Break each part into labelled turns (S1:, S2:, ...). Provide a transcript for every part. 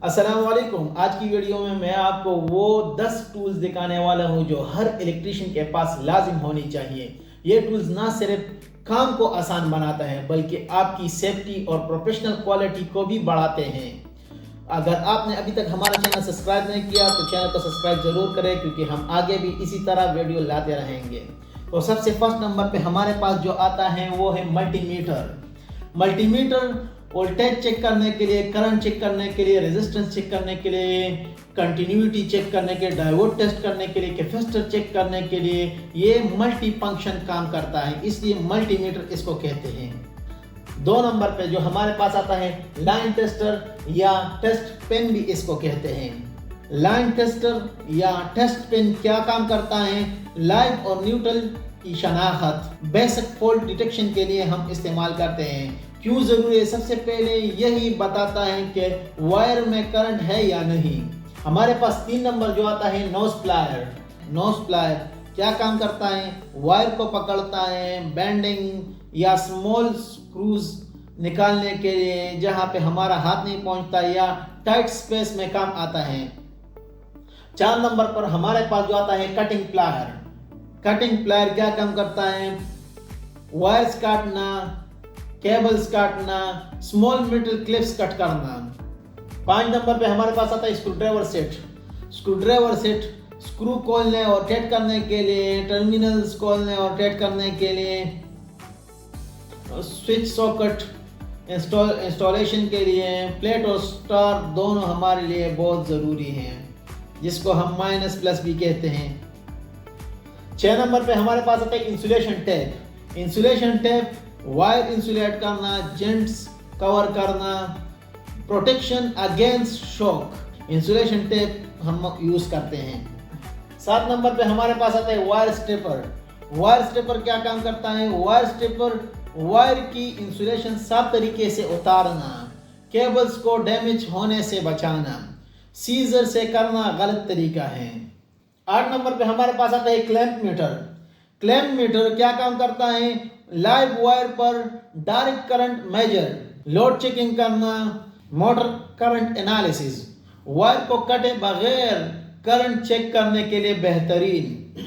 S1: अस्सलाम वालेकुम। आज की वीडियो में मैं आपको वो 10 टूल्स दिखाने वाला हूं जो हर इलेक्ट्रीशियन के पास लाजिम होनी चाहिए। ये टूल्स ना सिर्फ काम को आसान बनाता है बल्कि आपकी सेफ्टी और प्रोफेशनल क्वालिटी को भी बढ़ाते हैं। अगर आपने अभी तक हमारा चैनल सब्सक्राइब नहीं किया तो चैनल को सब्सक्राइब जरूर करें, क्योंकि हम आगे भी इसी तरह वीडियो लाते रहेंगे। तो सबसे फर्स्ट नंबर पे हमारे पास जो आता है वो है मल्टीमीटर। मल्टीमीटर वोल्टेज चेक करने के लिए, करंट चेक करने के लिए, रेजिस्टेंस चेक करने के लिए, कंटिन्यूटी चेक करने के लिए, डायोड टेस्ट करने के लिए, कैपेसिटर चेक करने के लिए ये मल्टी फंक्शन काम करता है, इसलिए मल्टीमीटर इसको कहते हैं। 2 नंबर पे जो हमारे पास आता है लाइन टेस्टर या टेस्ट पेन भी इसको कहते हैं। लाइन टेस्टर या टेस्ट पेन क्या काम करता है? लाइव और न्यूट्रल की शनाख्त, बेसिक फॉल्ट डिटेक्शन के लिए हम इस्तेमाल करते हैं। क्यों जरूरी है? सबसे पहले यही बताता है कि वायर में करंट है या नहीं। हमारे पास 3 नंबर जो आता है नोज प्लायर। नोज प्लायर क्या काम करता है? वायर को पकड़ता है, बेंडिंग या स्मॉल स्क्रूज निकालने के लिए जहां पे हमारा हाथ नहीं पहुंचता, या टाइट स्पेस में काम आता है। 4 नंबर पर हमारे पास जो आता है कटिंग प्लायर। कटिंग प्लायर क्या काम करता है? वायर्स काटना, केबल्स काटना, स्मॉल मेटल क्लिप्स कट करना। 5 नंबर पे हमारे पास आता है screwdriver set. Screwdriver set screw खोलने और टाइट करने के लिए, टर्मिनल्स खोलने और टाइट करने के लिए, स्विच सॉकेट इंस्टॉलेशन के लिए, प्लेट और स्टार दोनों हमारे लिए बहुत ज़रूरी हैं, जिसको हम माइनस प्लस भी कहते हैं। 6 नंबर पे हमारे पास आता है insulation tape. Insulation tape wire insulate करना, जेंट्स कवर करना, protection against shock, insulation tape हम यूज करते हैं। 7 नंबर पे हमारे पास आता है वायर स्टेपर। वायर स्टेपर क्या काम करता है? वायर स्टेपर वायर की इंसुलेशन साफ तरीके से उतारना, केबल्स को डैमेज होने से बचाना, सीजर से करना गलत तरीका है। 8 नंबर पे हमारे पास आता है क्लैंप मीटर। क्लैंप मीटर क्या काम करता है? लाइव वायर पर direct current measure, load checking करना, मोटर करंट एनालिसिस, वायर को कटे बगैर करंट चेक करने के लिए बेहतरीन।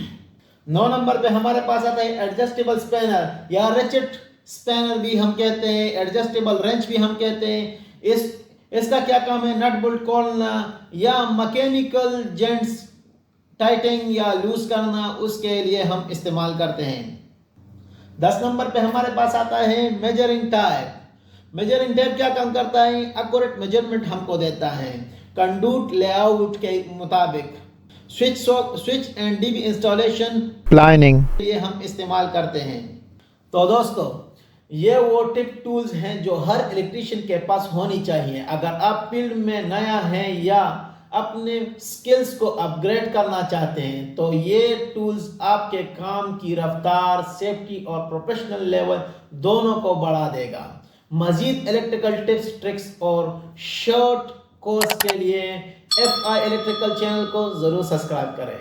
S1: 9 नंबर पे हमारे पास आता है एडजस्टेबल स्पैनर या रेचेट स्पैनर भी हम कहते हैं, एडजस्टेबल रेंच भी हम कहते हैं। इसका क्या काम है? नट बोल्ट खोलना या मैकेनिकल जेंट्स टाइटिंग या लूज करना, उसके लिए हम इस्तेमाल करते हैं। 10 नंबर पे हमारे पास आता है मेजरिंग टैप। मेजरिंग टैप क्या काम करता है? एक्यूरेट मेजरमेंट हमको देता है कंडूट लेआउट के मुताबिक। Switch and dB installation planning ये हम इस्तेमाल करते हैं। तो दोस्तों, ये वो टिप टूल्स हैं जो हर इलेक्ट्रीशियन के पास होनी चाहिए। अगर आप फील्ड में नया हैं या अपने स्किल्स को अपग्रेड करना चाहते हैं तो ये टूल्स आपके काम की रफ्तार, सेफ्टी और प्रोफेशनल लेवल दोनों को बढ़ा देगा। मजीद इलेक्ट्रिकल टिप्स, ट्रिक्स और शॉर्ट कोर्स के लिए FI इलेक्ट्रिकल चैनल को जरूर सब्सक्राइब करें।